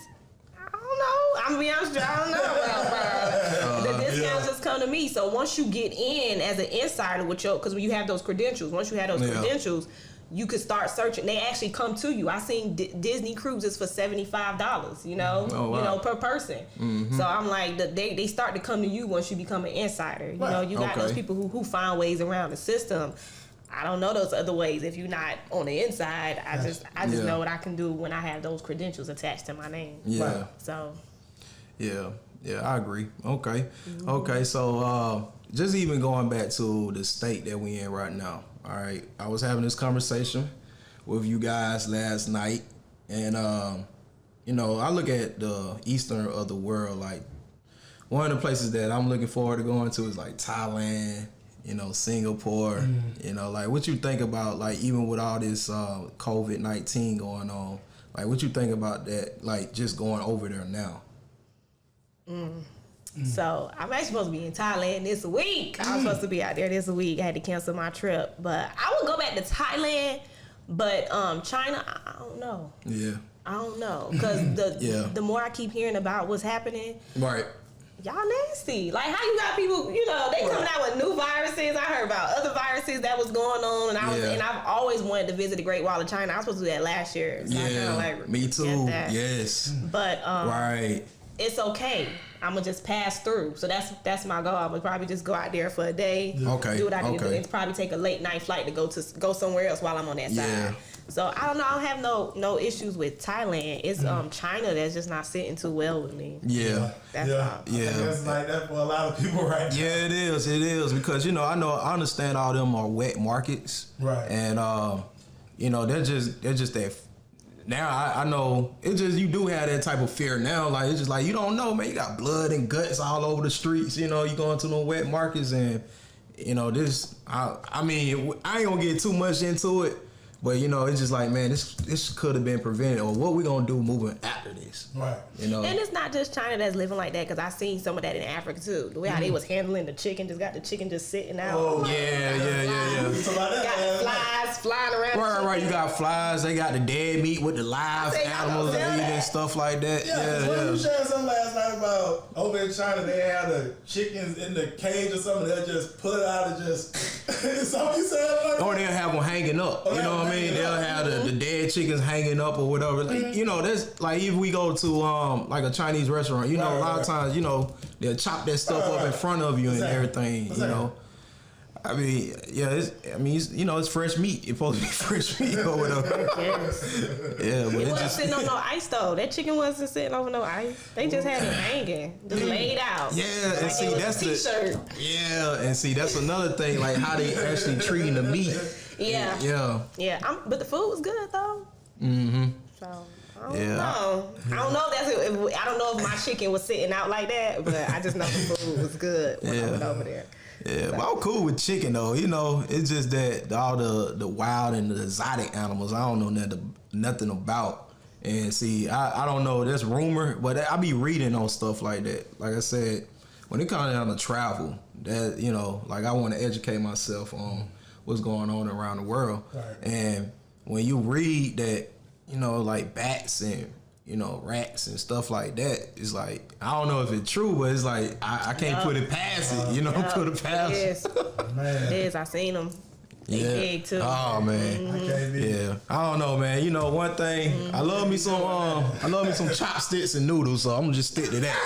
I don't know. I'm gonna be honest with you, I don't know. The discounts just come to me. So once you get in as an insider because when you have those credentials, credentials, you could start searching. They actually come to you. I seen Disney cruises for $75, per person. So I'm like, they start to come to you once you become an insider. You got those people who find ways around the system. I don't know those other ways if you're not on the inside. I just know what I can do when I have those credentials attached to my name. Yeah. So. Yeah, I agree. Okay. Okay, so just even going back to the state that we in right now. All right, I was having this conversation with you guys last night, and I look at the eastern of the world. Like, one of the places that I'm looking forward to going to is like Thailand, Singapore. Like, what you think about, like, even with all this COVID-19 going on, like, what you think about that, like, just going over there now? So I'm actually supposed to be in Thailand this week. I was supposed to be out there this week. I had to cancel my trip, but I would go back to Thailand. But China, I don't know. Yeah, I don't know, because the more I keep hearing about what's happening, right? Y'all nasty. Like, how you got people? They coming out with new viruses. I heard about other viruses that was going on, and I've always wanted to visit the Great Wall of China. I was supposed to do that last year. So me too. Yes, but right. It's okay. I'm gonna just pass through. So that's my goal. I'm gonna probably just go out there for a day. Okay. Do what I need to do. And probably take a late night flight to go somewhere else while I'm on that side. So I don't know. I don't have no issues with Thailand. It's China that's just not sitting too well with me. Yeah. That's all. It's like that for a lot of people right now. Yeah, it is because I understand all them are wet markets. Right. And they're just that. Now I know it's just you do have that type of fear now. Like, it's just like, you don't know, man. You got blood and guts all over the streets. You go into the wet markets and this. I mean, I ain't gonna get too much into it, but it's just like, man, this could have been prevented, or what we gonna do moving after this. Right. And it's not just China that's living like that, because I seen some of that in Africa too. The way how they was handling the chicken, just got the chicken just sitting out. Oh, yeah. Got flies flying around. Right. You got flies. They got the dead meat with the live animals and eating stuff like that. Yeah. You shared something last night about over in China, they had the chickens in the cage or something. They'll just put it out and just. Something you said. Or they'll have them hanging up. You know what I mean? They'll have the dead chickens hanging up or whatever. Like, that's like, if we go to like a Chinese restaurant, a lot of times, they'll chop that stuff up in front of you and everything. I mean, it's fresh meat. It's supposed to be fresh meat or whatever. Yeah, but it wasn't sitting on no ice though. That chicken wasn't sitting over no ice. They just had it hanging, just laid out. Yeah, and like see, that's t-shirt. That's another thing, like how they actually treating the meat. Yeah. But the food was good though. So I don't know. I don't know I don't know if my chicken was sitting out like that, but I just know the food was good when I went over there. Yeah, but I'm cool with chicken though. You know, it's just that all the wild and the exotic animals I don't know nothing about. And see, I don't know. There's rumor, but I be reading on stuff like that. Like I said, when it comes down to travel, that like I want to educate myself on what's going on around the world. Right. And when you read that, like bats and rats and stuff like that, it's like I don't know if it's true, but it's like I can't put it past it. Put it past it. Man. It is. I seen them. They big too. Oh man. I don't know, man. One thing, I love me some chopsticks and noodles, so I'm gonna just stick to that.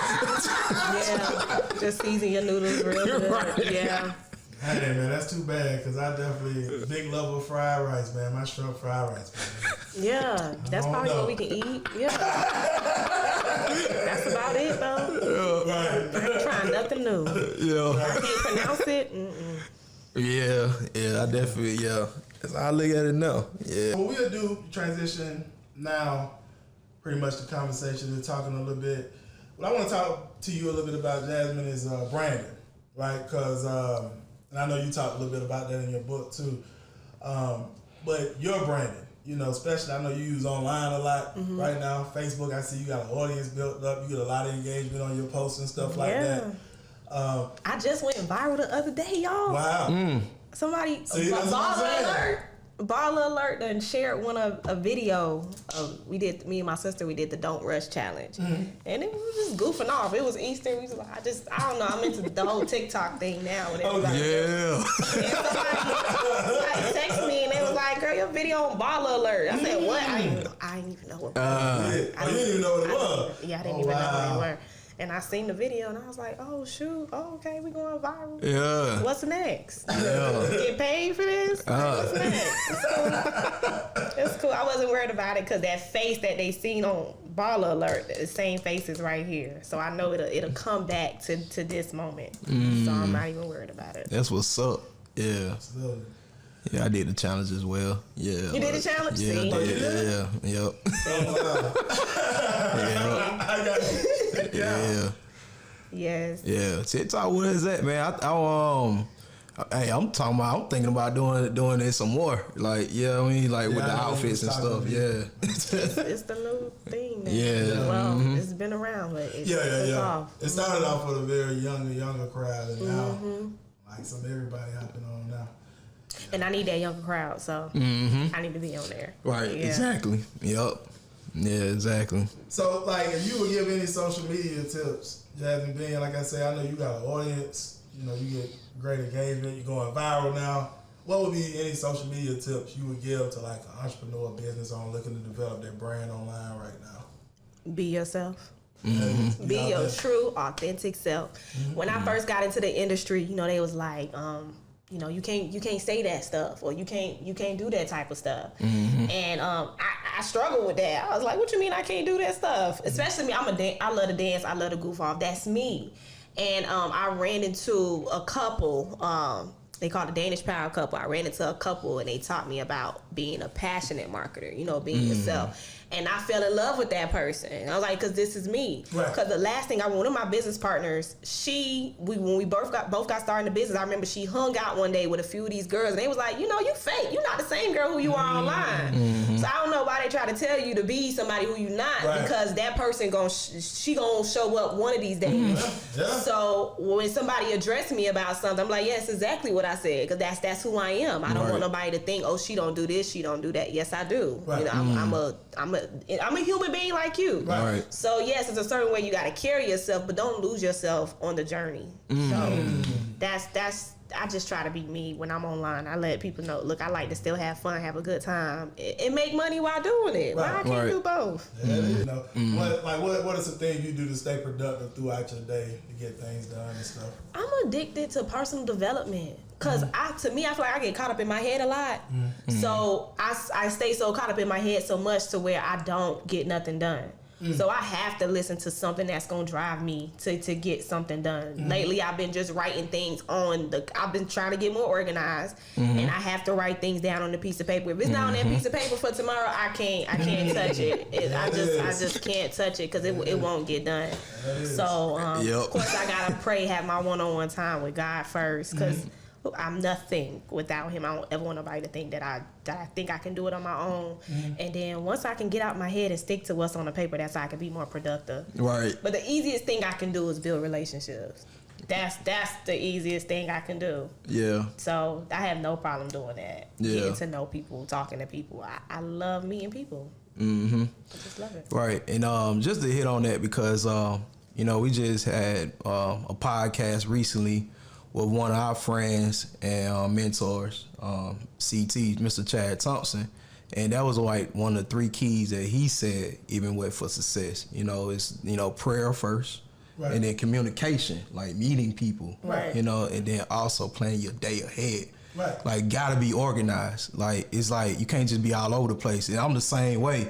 Yeah, just season your noodles real good. Right. Yeah. Hey man, that's too bad because I definitely big love of fried rice, man. My shrimp fried rice, man. Yeah, that's probably what we can eat. Yeah, that's about it though. Yeah. I ain't trying nothing new. Yeah, I can't pronounce it. Yeah, I definitely That's how I look at it now. Yeah. Well, we'll do transition now. Pretty much the conversation we're talking a little bit. What I want to talk to you a little bit about, Jasmine, is branding, right? Because and I know you talked a little bit about that in your book too. But your branding, especially I know you use online a lot right now. Facebook, I see you got an audience built up. You get a lot of engagement on your posts and stuff like that. I just went viral the other day, y'all. Wow. Somebody, Baller Alert done shared a video of, me and my sister, we did the Don't Rush Challenge. And it was just goofing off. It was Easter. We was like, I don't know, I'm into the whole TikTok thing now. And everybody and somebody texted me and they was like, girl, your video on Baller Alert. I said, what? I didn't even know what it was. You didn't even know what it was? Yeah, I didn't even know what it was. And I seen the video and I was like, oh shoot, okay, we going viral. Yeah. What's next? Yeah. Get paid for this? What's next? It's cool. It's cool. I wasn't worried about it because that face that they seen on Baller Alert, the same face is right here. So I know it'll come back to this moment. So I'm not even worried about it. That's what's up. Yeah. Absolutely. Yeah, I did the challenge as well. Yeah. You did the challenge? Yeah, See? I did. Yeah. Yep. I got you. Yeah. Yes. Yeah. TikTok, what is that, man? I'm thinking about doing this some more. Like, with the outfits and stuff. Yeah. It's the new thing. Yeah. Well, it's been around, but it's off. It started off with a very younger crowd, and now, everybody hopping on now. And I need that younger crowd, so I need to be on there. Right. Yeah. Exactly. Yep. Yeah, exactly. So, if you would give any social media tips, Jasmine, being, like I say, I know you got an audience, you get great engagement, you're going viral now. What would be any social media tips you would give to, an entrepreneur, business owner looking to develop their brand online right now? Be yourself. Be your true, authentic self. When I first got into the industry, they was like, you can't say that stuff, or you can't do that type of stuff. And I struggled with that. I was like, what you mean I can't do that stuff? Especially me, I love to dance, I love to goof off. That's me. And I ran into a couple, they called a Danish power couple. I ran into a couple and they taught me about being a passionate marketer, being yourself. And I fell in love with that person. I was like, because this is me. Because the last thing one of my business partners, when we both got started in the business, I remember she hung out one day with a few of these girls, and they was like, you fake. You're not the same girl who you are online. So I don't know why they try to tell you to be somebody who you're not, because that person she gonna show up one of these days. So when somebody addressed me about something, I'm like, yes, exactly what I said, because that's who I am. I don't want nobody to think, oh, she don't do this, she don't do that. Yes, I do. I'm a human being like you. Right. So yes, it's a certain way you got to carry yourself, but don't lose yourself on the journey. So that's I just try to be me when I'm online. I let people know, look, I like to still have fun, have a good time, and make money while doing it. Why I can't do both? Yeah, what are some things you do to stay productive throughout your day to get things done and stuff? I'm addicted to personal development. Cause to me, I feel like I get caught up in my head a lot. So I stay so caught up in my head so much to where I don't get nothing done. So I have to listen to something that's gonna drive me to get something done. Lately, I've been just writing things I've been trying to get more organized, and I have to write things down on a piece of paper. If it's not on that piece of paper for tomorrow, I can't touch it. I just can't touch it because it won't get done. So of course I gotta pray, have my one-on-one time with God first, because I'm nothing without him. I don't ever want nobody to think that I think I can do it on my own. And then once I can get out my head and stick to what's on the paper, that's how I can be more productive. Right. But the easiest thing I can do is build relationships. That's the easiest thing I can do. Yeah. So I have no problem doing that. Yeah. Getting to know people, talking to people. I love meeting people. Mm-hmm. I just love it. Right. And just to hit on that, because we just had a podcast recently with one of our friends and mentors, CT, Mr. Chad Thompson. And that was like one of the 3 keys that he said, even with for success. It's, prayer first, right, and then communication, like meeting people, right, and then also planning your day ahead. Right. Like, gotta be organized. Like, it's like, you can't just be all over the place. And I'm the same way.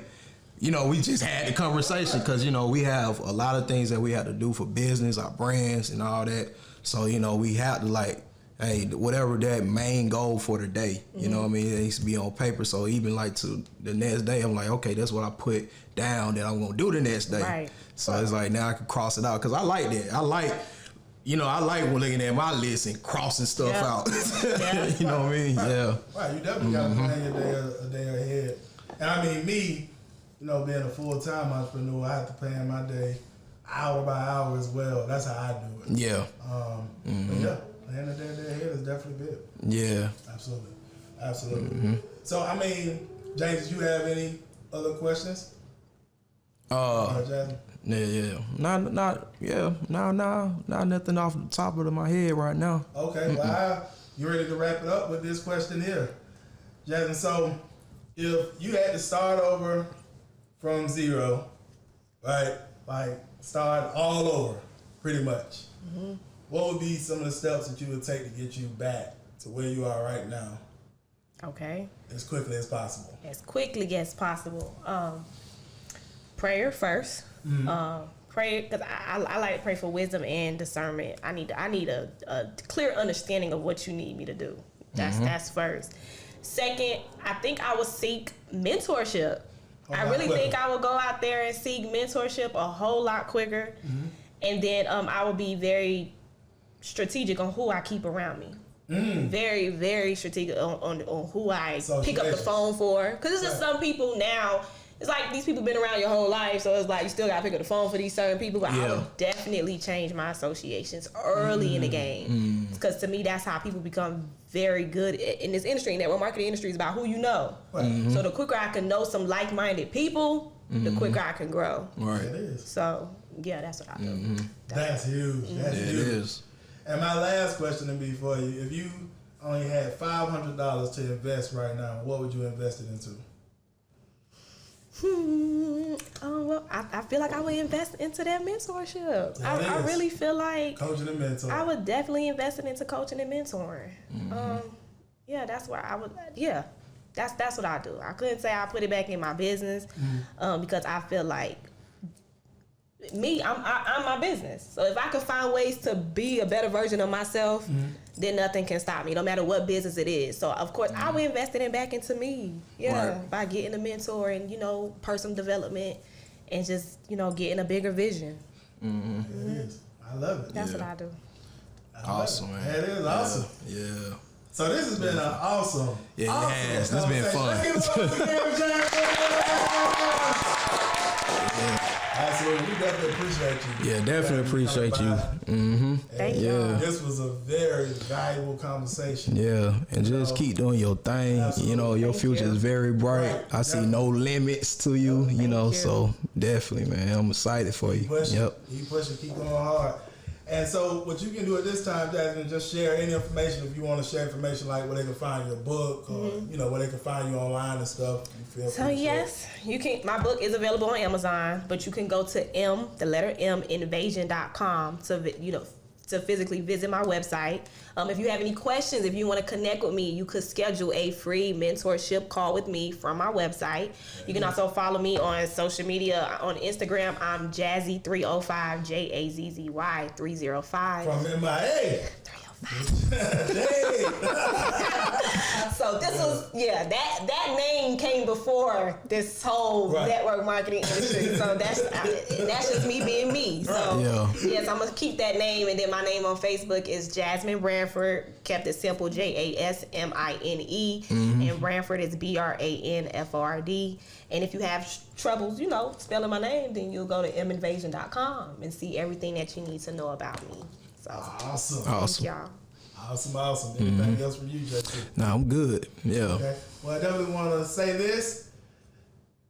We just had the conversation because, we have a lot of things that we have to do for business, our brands and all that. So, we have to, like, hey, whatever that main goal for the day, you know what I mean? It needs to be on paper. So even like to the next day, I'm like, okay, that's what I put down that I'm going to do the next day. Right. So it's like, now I can cross it out. Cause I like that. I like looking at my list and crossing stuff out. You know what I mean? Right. Yeah. Right. You definitely got to plan your day a day ahead. And I mean, me, being a full-time entrepreneur, I have to plan my day hour by hour as well. That's how I do it. Yeah. But yeah, plan the day ahead is definitely big. Yeah. Absolutely. So, I mean, James, did you have any other questions? Jasmine? Yeah. Not nothing off the top of my head right now. Okay, well, you ready to wrap it up with this question here? Jasmine, so if you had to start over from zero, right? Like start all over, pretty much. What would be some of the steps that you would take to get you back to where you are right now? Okay. As quickly as possible. As quickly as possible. Prayer first. Pray, because I like to pray for wisdom and discernment. I need a clear understanding of what you need me to do. That's first. Second, I think I would seek mentorship. I really think I would go out there and seek mentorship a whole lot quicker. And then I would be very strategic on who I keep around me. Very, very strategic on who I pick up the phone for. Because it's just some people now, it's like these people been around your whole life, so it's like you still got to pick up the phone for these certain people. But I would definitely change my associations early in the game. Because to me, that's how people become very good in this industry. Network marketing industry is about who you know. So the quicker I can know some like-minded people, the quicker I can grow. Right. It is. So, yeah, that's what I do. That's huge. That's huge. It is. And my last question would be for you: if you only had $500 to invest right now, what would you invest it into? Well, I feel like I would invest into that mentorship. I really feel like coaching and mentoring. I would definitely invest it into coaching and mentoring. Yeah, that's where I would. Yeah, that's what I do. I couldn't say I put it back in my business because I feel like I'm my business. So if I could find ways to be a better version of myself, then nothing can stop me, no matter what business it is. So of course I would invest it back into me. By getting a mentor and personal development and just getting a bigger vision. It is. I love it. That's what I do. Awesome, man. It is awesome. Yeah. So this has been an awesome. Yeah, it has. This has been fun. Absolutely, we definitely appreciate you. Yeah, definitely appreciate you. Thank you. Yeah. This was a very valuable conversation. Yeah, and just keep doing your thing. Absolutely. Your future is very bright. Right. I see no limits to you. So definitely, man, I'm excited for you. Keep pushing, keep going hard. And so what you can do at this time, Jasmine, just share any information if you want to share information like where they can find your book or where they can find you online and stuff. So yes, you can. My book is available on Amazon, but you can go to the letter M, invasion.com to to physically visit my website. If you have any questions, if you want to connect with me, you could schedule a free mentorship call with me from my website. You can also follow me on social media. On Instagram, I'm Jazzy305, JAZZY305. From MIA. 305. So this was, that name came before this whole network marketing industry. So that's just me being me. So yes, I'm gonna keep that name, and then my name on Facebook is Jasmine Branford. Kept it simple, JASMINE, and Branford is BRANFORD. And if you have troubles, spelling my name, then you'll go to minvasion.com and see everything that you need to know about me. So awesome. Thank y'all. Awesome. Anything else from you, Justin? No, I'm good. Yeah. Okay. Well, I definitely want to say this.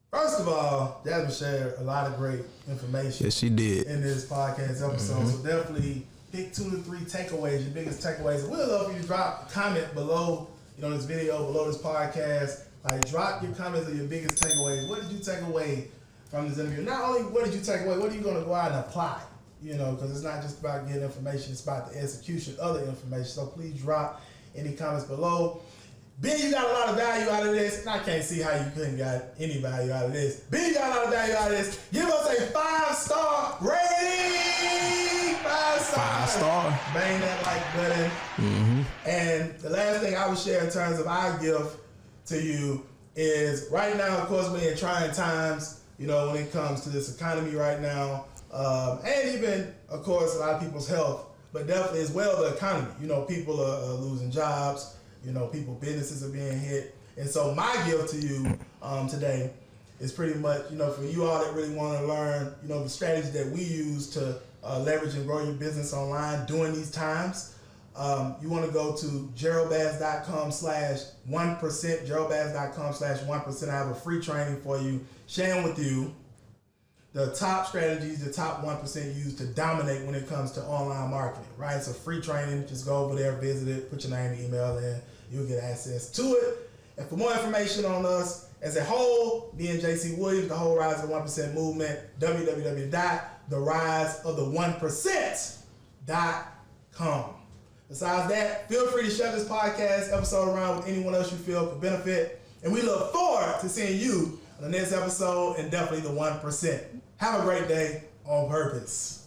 First of all, Jasmine shared a lot of great information. Yes, she did. In this podcast episode. So definitely pick 2 to 3 takeaways, your biggest takeaways. We'd love for you to drop a comment below, this video, below this podcast. Like, drop your comments of your biggest takeaways. What did you take away from this interview? Not only what did you take away, what are you going to go out and apply? Because it's not just about getting information, it's about the execution of the information. So please drop any comments below. Ben, you got a lot of value out of this, and I can't see how you couldn't got any value out of this. Ben, you got a lot of value out of this. Give us a 5-star rating. 5 stars. 5 star. Bang that like button. And the last thing I would share in terms of our gift to you is right now, of course, we're in trying times, when it comes to this economy right now. And even, of course, a lot of people's health, but definitely as well the economy. People are losing jobs. Businesses are being hit. And so my gift to you today is pretty much, for you all that really want to learn, the strategies that we use to leverage and grow your business online during these times. You want to go to geraldbass.com/1%, geraldbass.com/1%. I have a free training for you, sharing with you the top strategies, the top 1% use to dominate when it comes to online marketing, right? It's a free training. Just go over there, visit it, put your name and email in. You'll get access to it. And for more information on us as a whole, me and JC Williams, the whole Rise of the 1% movement, www.theriseofthe1%.com. Besides that, feel free to share this podcast episode around with anyone else you feel could benefit. And we look forward to seeing you on the next episode and definitely the 1%. Have a great day on purpose.